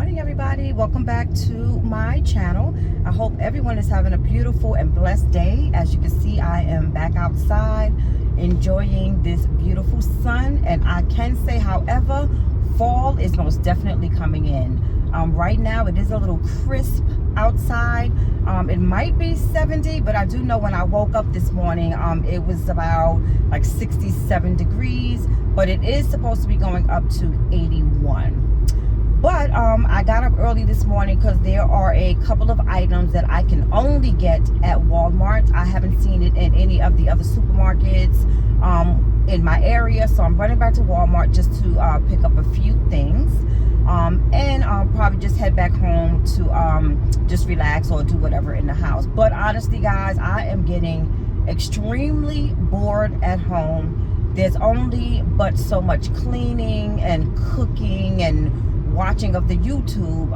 morning, everybody. Welcome back to my channel. I hope everyone is having a beautiful and blessed day. As you can see, I am back outside enjoying this beautiful sun, and I can say, however, fall is most definitely coming in. Right now it is a little crisp outside. It might be 70, but I do know when I woke up this morning it was about like 67 degrees, but it is supposed to be going up to 81. But I got up early this morning because there are a couple of items that I can only get at Walmart. I haven't seen it in any of the other supermarkets in my area, so I'm running back to Walmart just to pick up a few things, and probably just head back home to just relax or do whatever in the house. But honestly, guys, I am getting extremely bored at home. There's only but so much cleaning and cooking and watching of the YouTube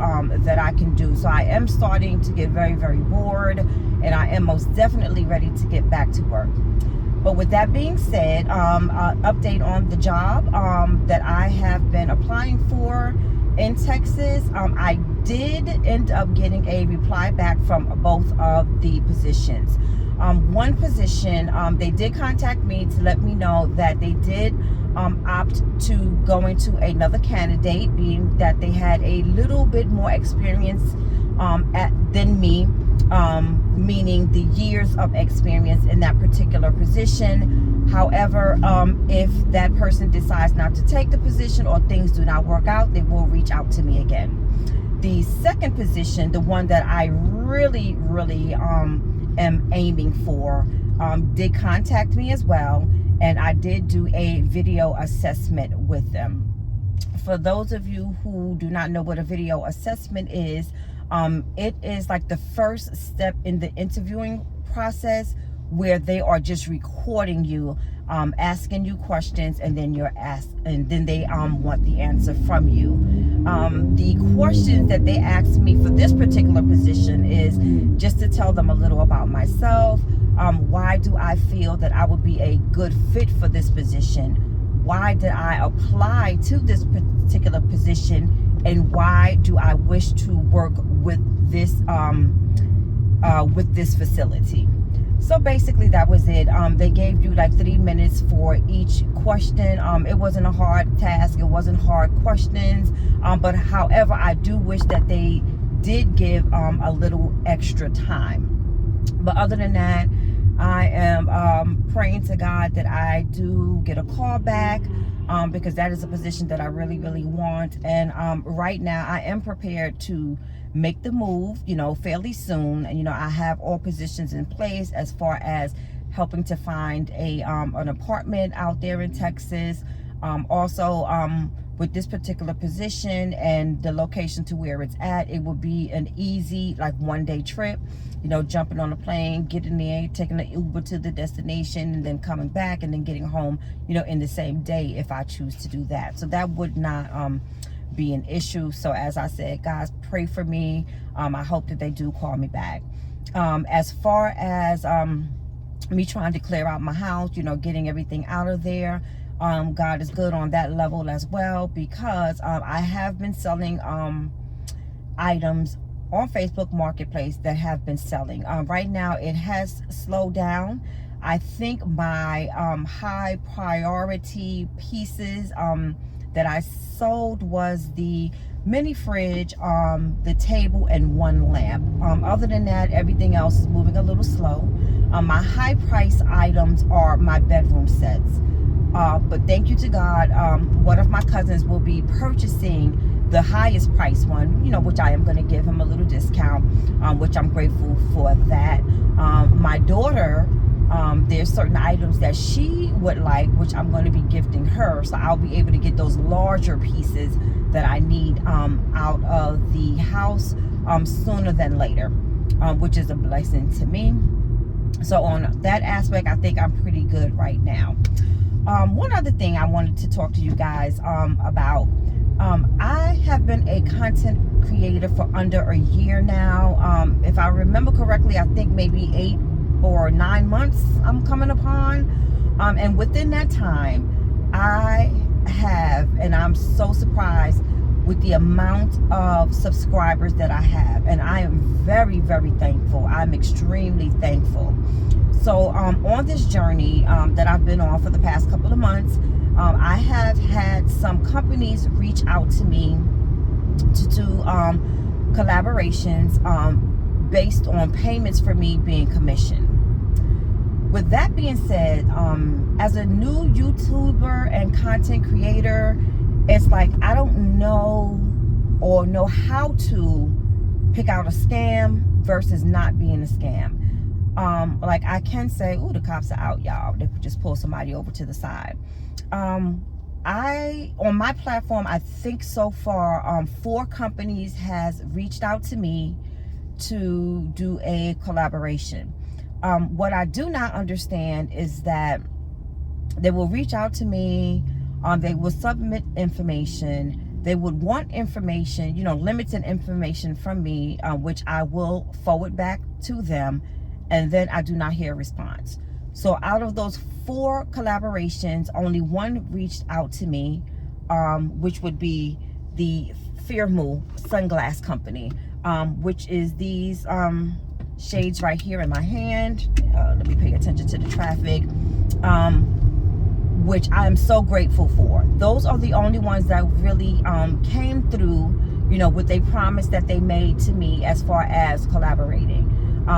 that I can do. So I am starting to get very, very bored, and I am most definitely ready to get back to work. But with that being said, update on the job that I have been applying for in Texas. I did end up getting a reply back from both of the positions. One position, they did contact me to let me know that they did opt to going to another candidate, being that they had a little bit more experience than me, meaning the years of experience in that particular position. However, if that person decides not to take the position or things do not work out, they will reach out to me again. The second position, the one that I really am aiming for, did contact me as well, and I did do a video assessment with them. For those of you who do not know what a video assessment is, it is like the first step in the interviewing process, where they are just recording you, asking you questions, and then you're asked, and then they want the answer from you. The questions that they asked me for this particular position is just to tell them a little about myself. Why do I feel that I would be a good fit for this position? Why did I apply to this particular position? And why do I wish to work with this facility? So basically that was it. They gave you like 3 minutes for each question. It wasn't a hard task. It wasn't hard questions. But however, I do wish that they did give a little extra time. But other than that, I am praying to God that I do get a call back, because that is a position that I really want. And right now I am prepared to make the move, fairly soon. And I have all positions in place as far as helping to find an apartment out there in Texas. Also, with this particular position and the location to where it's at, it would be an easy, like, one-day trip. Jumping on a plane, getting there, taking an Uber to the destination, and then coming back and then getting home, in the same day if I choose to do that. So that would not be an issue. So as I said, guys, pray for me. I hope that they do call me back. As far as me trying to clear out my house, getting everything out of there, God is good on that level as well, because I have been selling items on Facebook Marketplace that have been selling. Right now it has slowed down. I think my high priority pieces that I sold was the mini fridge, the table, and one lamp. Other than that, everything else is moving a little slow. My high price items are my bedroom sets. But thank you to God, one of my cousins will be purchasing the highest price one, which I am going to give him a little discount, which I'm grateful for that. My daughter, there's certain items that she would like, which I'm going to be gifting her. So I'll be able to get those larger pieces that I need out of the house sooner than later, which is a blessing to me. So on that aspect, I think I'm pretty good right now. One other thing I wanted to talk to you guys about. I have been a content creator for under a year now. If I remember correctly, I think maybe 8 or 9 months I'm coming upon. And within that time, I have, and I'm so surprised, with the amount of subscribers that I have, and I am very, very thankful. I'm extremely thankful. So on this journey that I've been on for the past couple of months, I have had some companies reach out to me to do collaborations based on payments for me being commissioned. With that being said, as a new YouTuber and content creator, it's like I don't know or know how to pick out a scam versus not being a scam. Like I can say, oh, the cops are out, y'all. They could just pull somebody over to the side. On my platform, I think so far 4 companies has reached out to me to do a collaboration. What I do not understand is that they will reach out to me, they will submit information, they would want information, limited information from me, which I will forward back to them, and then I do not hear a response. So out of those 4 collaborations, only 1 reached out to me, which would be the Firmu Sunglass Company, which is these shades right here in my hand. Let me pay attention to the traffic, which I am so grateful for. Those are the only ones that really came through, with a promise that they made to me as far as collaborating.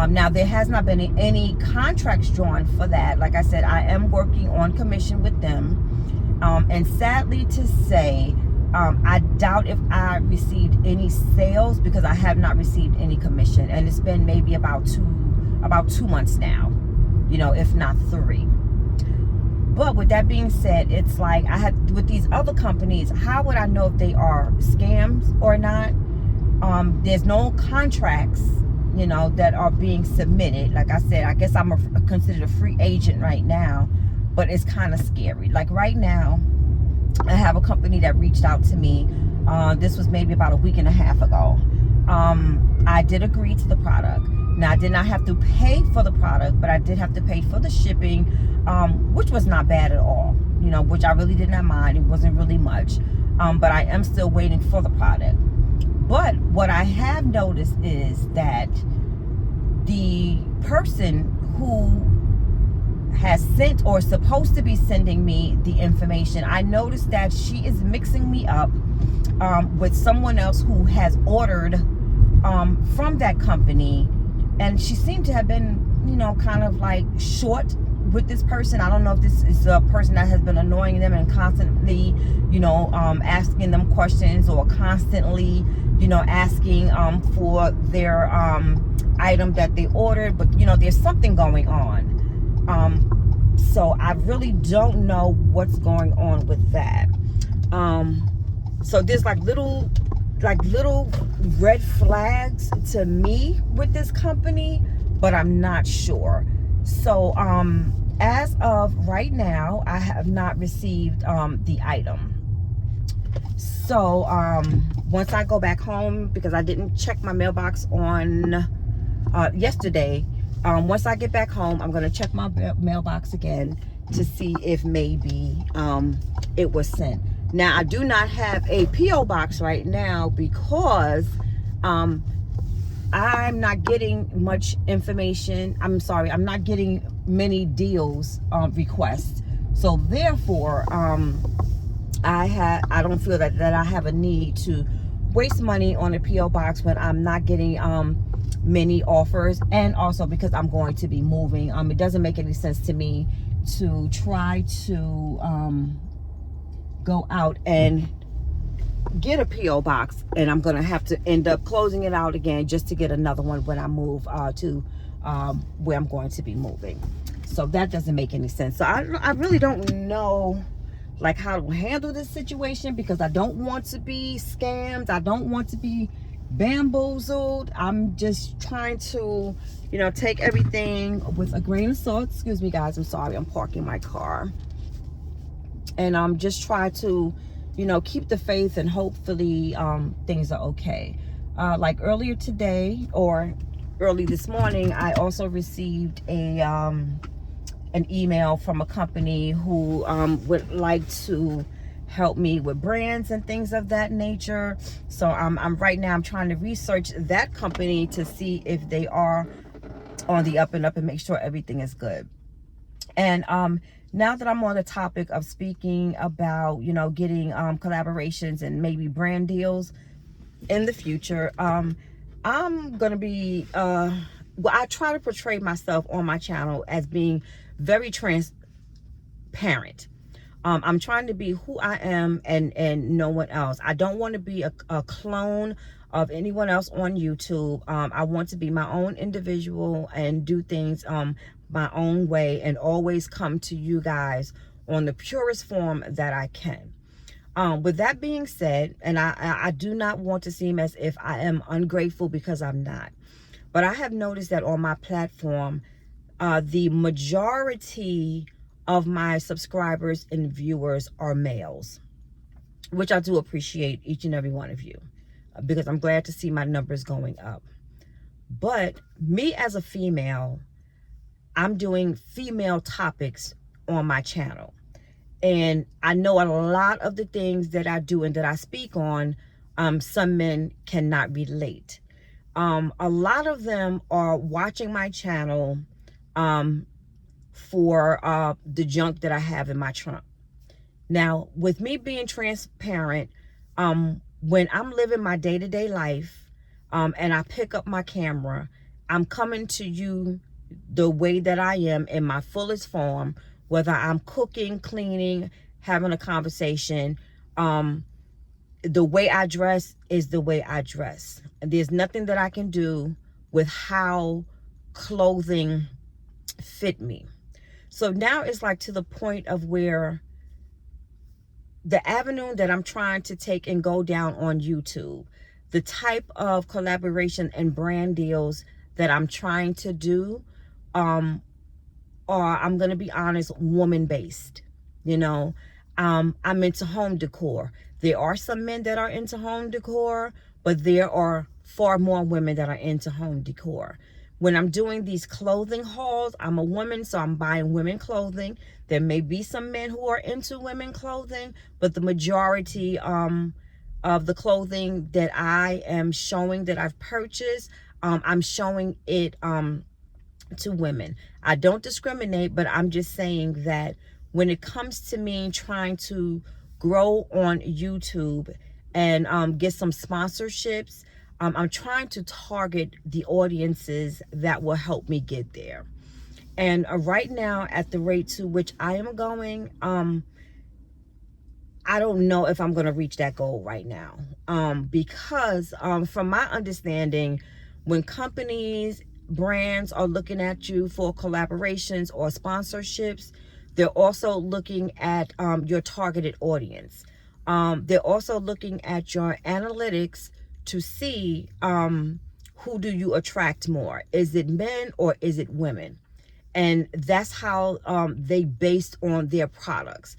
Now, there has not been any contracts drawn for that. Like I said, I am working on commission with them. And sadly to say, I doubt if I received any sales because I have not received any commission. And it's been maybe about two months now, if not 3. But with that being said, it's like with these other companies, how would I know if they are scams or not? There's no contracts, that are being submitted. Like I said, I guess I'm considered a free agent right now, but it's kind of scary. Like right now, I have a company that reached out to me. This was maybe about a week and a half ago. I did agree to the product. Now, I did not have to pay for the product, but I did have to pay for the shipping, which was not bad at all, which I really did not mind. It wasn't really much, but I am still waiting for the product. But what I have noticed is that the person who has sent or supposed to be sending me the information, I noticed that she is mixing me up with someone else who has ordered from that company, and she seemed to have been, kind of like short with this person. I don't know if this is a person that has been annoying them and constantly, asking them questions, or constantly, asking for their item that they ordered. But there's something going on. So I really don't know what's going on with that. So there's like little red flags to me with this company, but I'm not sure. So as of right now, I have not received the item. So once I go back home, because I didn't check my mailbox on yesterday, once I get back home, I'm going to check my mailbox again to see if maybe it was sent. Now, I do not have a P.O. box right now because I'm not getting much information. I'm sorry, I'm not getting many deals requests. So therefore, I don't feel that I have a need to waste money on a P.O. box when I'm not getting many offers, and also because I'm going to be moving. It doesn't make any sense to me to try to go out and get a P.O. box, and I'm gonna have to end up closing it out again just to get another one when I move to where I'm going to be moving. So that doesn't make any sense. So I really don't know like how to handle this situation, because I don't want to be scammed. I don't want to be bamboozled. I'm just trying to, take everything with a grain of salt. Excuse me, guys. I'm sorry. I'm parking my car. And I'm just trying to, keep the faith, and hopefully things are okay. Like earlier today, or early this morning, I also received an email from a company who would like to help me with brands and things of that nature. So I'm right now I'm trying to research that company to see if they are on the up and up and make sure everything is good. And now that I'm on the topic of speaking about, you know, getting collaborations and maybe brand deals in the future, I'm gonna be well, I try to portray myself on my channel as being very transparent. I'm trying to be who I am and no one else. I don't want to be a clone of anyone else on YouTube. I want to be my own individual and do things my own way, and always come to you guys on the purest form that I can. With that being said, and I do not want to seem as if I am ungrateful, because I'm not. But I have noticed that on my platform, the majority of my subscribers and viewers are males, which I do appreciate each and every one of you, because I'm glad to see my numbers going up. But me as a female, I'm doing female topics on my channel. And I know a lot of the things that I do and that I speak on, some men cannot relate. A lot of them are watching my channel for the junk that I have in my trunk. Now, with me being transparent, when I'm living my day-to-day life, and I pick up my camera, I'm coming to you the way that I am in my fullest form, whether I'm cooking, cleaning, having a conversation. The way I dress is the way I dress. And there's nothing that I can do with how clothing fit me. So now it's like to the point of where the avenue that I'm trying to take and go down on YouTube, the type of collaboration and brand deals that I'm trying to do, are, I'm going to be honest, woman-based. You know, I'm into home decor. There are some men that are into home decor, but there are far more women that are into home decor. When I'm doing these clothing hauls, I'm a woman, so I'm buying women clothing. There may be some men who are into women clothing, but the majority of the clothing that I am showing, that I've purchased, I'm showing it to women. I don't discriminate, but I'm just saying that when it comes to me trying to grow on YouTube and get some sponsorships, I'm trying to target the audiences that will help me get there. And right now, at the rate to which I am going, I don't know if I'm going to reach that goal right now. Because from my understanding, when companies, brands are looking at you for collaborations or sponsorships, they're also looking at your targeted audience. They're also looking at your analytics to see who do you attract more. Is it men or is it women? And that's how they based on their products.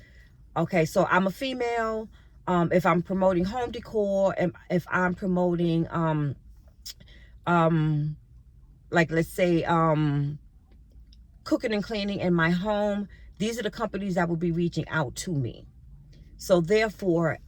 Okay, so I'm a female. If I'm promoting home decor, and if I'm promoting like, let's say cooking and cleaning in my home, these are the companies that will be reaching out to me. So therefore,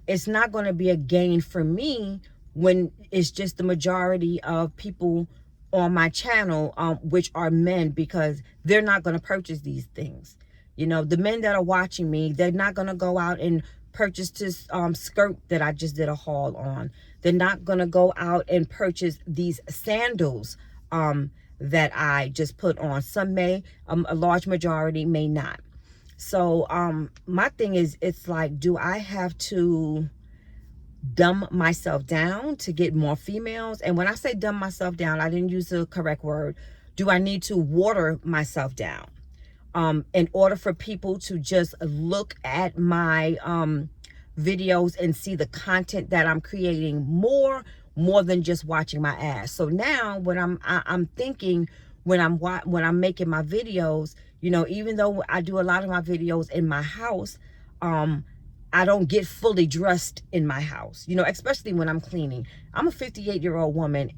it's not going to be a gain for me when it's just the majority of people on my channel, which are men, because they're not going to purchase these things. You know, the men that are watching me, they're not going to go out and purchase this skirt that I just did a haul on. They're not going to go out and purchase these sandals that I just put on. Some may, a large majority may not. So my thing is, it's like, do I have to dumb myself down to get more females? And when I say dumb myself down, I didn't use the correct word. Do I need to water myself down in order for people to just look at my videos and see the content that I'm creating more than just watching my ass? So now when I'm thinking, when I'm making my videos, you know, even though I do a lot of my videos in my house, I don't get fully dressed in my house, you know, especially when I'm cleaning. I'm a 58-year-old woman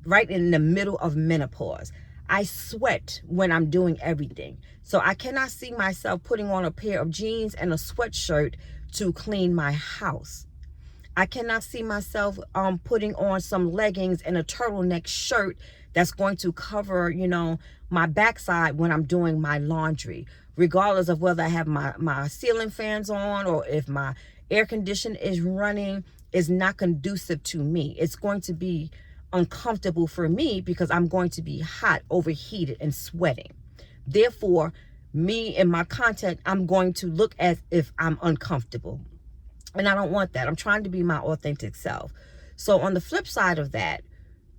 right in the middle of menopause. I sweat when I'm doing everything. So I cannot see myself putting on a pair of jeans and a sweatshirt to clean my house. I cannot see myself putting on some leggings and a turtleneck shirt that's going to cover, you know, my backside when I'm doing my laundry, regardless of whether I have my ceiling fans on or if my air conditioner is running. Is not conducive to me. It's going to be uncomfortable for me because I'm going to be hot, overheated, and sweating. Therefore, me and my content, I'm going to look as if I'm uncomfortable. And I don't want that. I'm trying to be my authentic self. So on the flip side of that,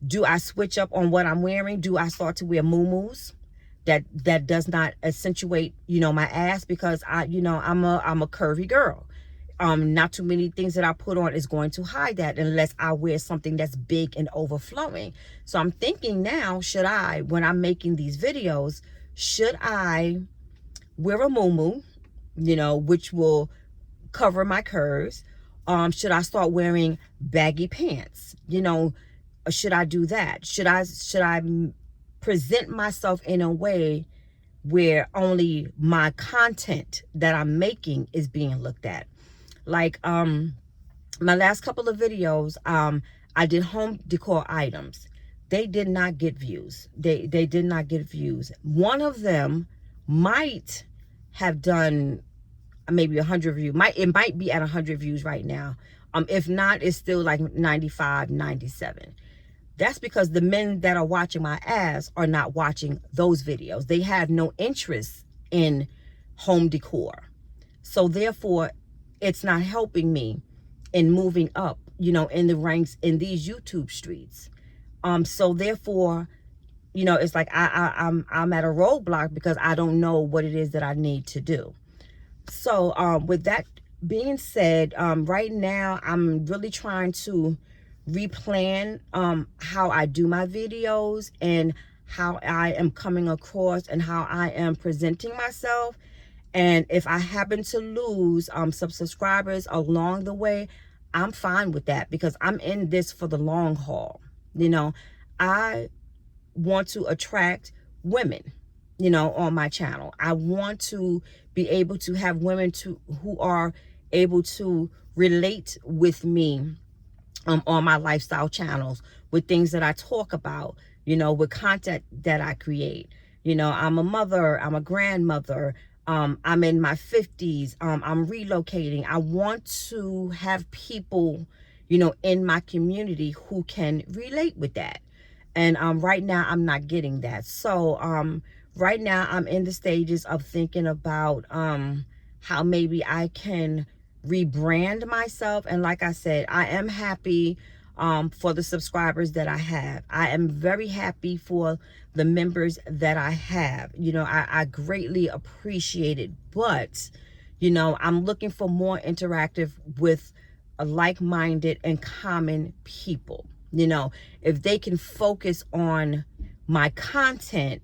do I switch up on what I'm wearing? Do I start to wear muumuus that does not accentuate, you know, my ass? Because I'm a curvy girl. Not too many things that I put on is going to hide that unless I wear something that's big and overflowing. So I'm thinking now, when I'm making these videos, should I wear a muumuu, you know, which will cover my curves? Should I start wearing baggy pants? You know, should I do that? Should I present myself in a way where only my content that I'm making is being looked at? Like my last couple of videos, I did home decor items. They did not get views. They did not get views. One of them might have done maybe 100 views. It might be at 100 views right now. If not, it's still like 95, 97. That's because the men that are watching my ass are not watching those videos. They have no interest in home decor. So therefore, it's not helping me in moving up, you know, in the ranks in these YouTube streets. So therefore, you know, it's like I'm at a roadblock because I don't know what it is that I need to do. So with that being said, right now I'm really trying to replan how I do my videos and how I am coming across and how I am presenting myself. And if I happen to lose some subscribers along the way, I'm fine with that because I'm in this for the long haul. You know, I want to attract women, you know, on my channel. I want to be able to have women who are able to relate with me on my lifestyle channels, with things that I talk about, you know, with content that I create. You know, I'm a mother, I'm a grandmother, I'm in my 50s, I'm relocating. I want to have people, you know, in my community who can relate with that. And right now I'm not getting that. So right now I'm in the stages of thinking about how maybe I can rebrand myself. And like I said, I am happy for the subscribers that I have. I am very happy for the members that I have. You know, I greatly appreciate it. But, you know, I'm looking for more interactive with like-minded and common people. You know, if they can focus on my content,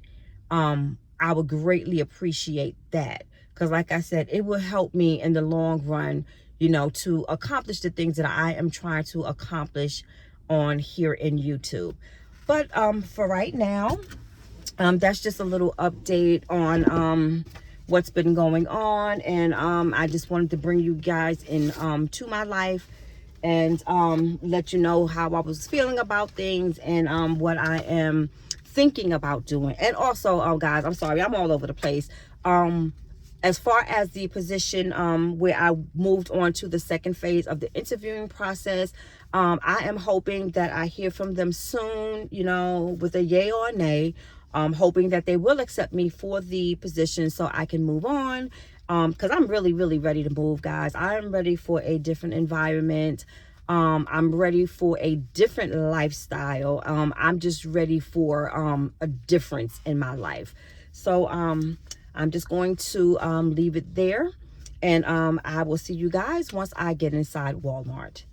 I would greatly appreciate that. Because like I said, it will help me in the long run, you know, to accomplish the things that I am trying to accomplish on here in YouTube. But for right now, that's just a little update on what's been going on. And I just wanted to bring you guys in to my life and let you know how I was feeling about things and what I am thinking about doing. And also, guys, I'm sorry, I'm all over the place. As far as the position where I moved on to the second phase of the interviewing process, I am hoping that I hear from them soon, you know, with a yay or a nay. Hoping that they will accept me for the position so I can move on. Because I'm really, really ready to move, guys. I am ready for a different environment. I'm ready for a different lifestyle. I'm just ready for a difference in my life. So I'm just going to leave it there. And I will see you guys once I get inside Walmart.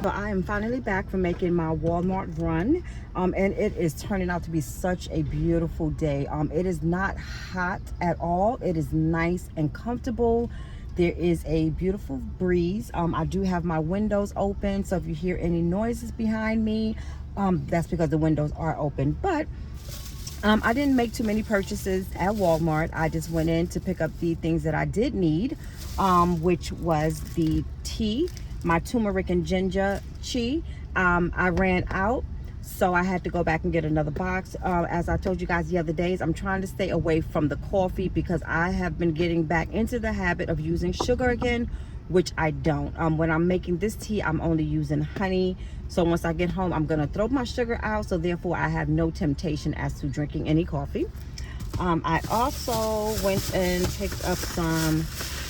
So I am finally back from making my Walmart run, and it is turning out to be such a beautiful day. It is not hot at all. It is nice and comfortable. There is a beautiful breeze. I do have my windows open, so if you hear any noises behind me, that's because the windows are open. But I didn't make too many purchases at Walmart. I just went in to pick up the things that I did need, which was the tea, my turmeric and ginger tea. I ran out, so I had to go back and get another box. As I told you guys the other days, I'm trying to stay away from the coffee because I have been getting back into the habit of using sugar again, which I don't. When I'm making this tea, I'm only using honey. So once I get home, I'm gonna throw my sugar out, so therefore I have no temptation as to drinking any coffee. I also went and picked up some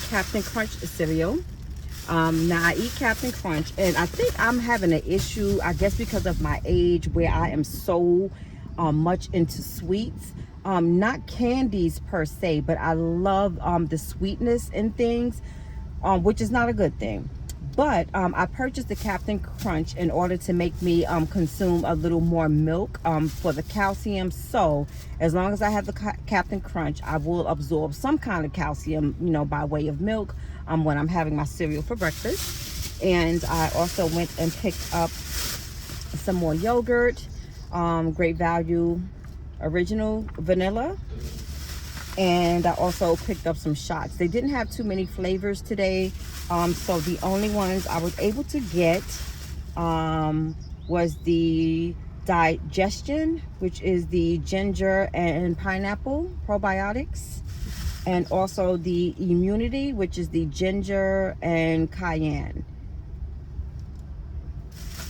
Captain Crunch cereal. Now I eat Captain Crunch, and I think I'm having an issue, I guess because of my age, where I am so much into sweets. Not candies per se, but I love the sweetness in things, which is not a good thing. But I purchased the Captain Crunch in order to make me consume a little more milk for the calcium. So as long as I have the Captain Crunch, I will absorb some kind of calcium, you know, by way of milk when I'm having my cereal for breakfast. And I also went and picked up some more yogurt, Great Value Original Vanilla. And I also picked up some shots. They didn't have too many flavors today, so the only ones I was able to get was the Digestion, which is the ginger and pineapple probiotics, and also the Immunity, which is the ginger and cayenne.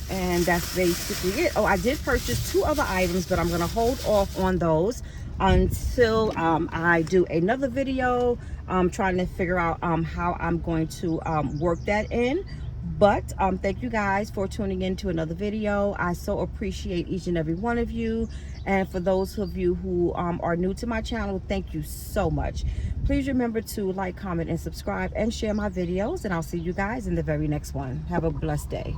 And that's basically it. Oh, I did purchase 2 other items, but I'm gonna hold off on those until I do another video trying to figure out how I'm going to work that in. But thank you guys for tuning in to another video. I so appreciate each and every one of you, and for those of you who are new to my channel, thank you so much. Please remember to like, comment, and subscribe, and share my videos, and I'll see you guys in the very next one. Have a blessed day.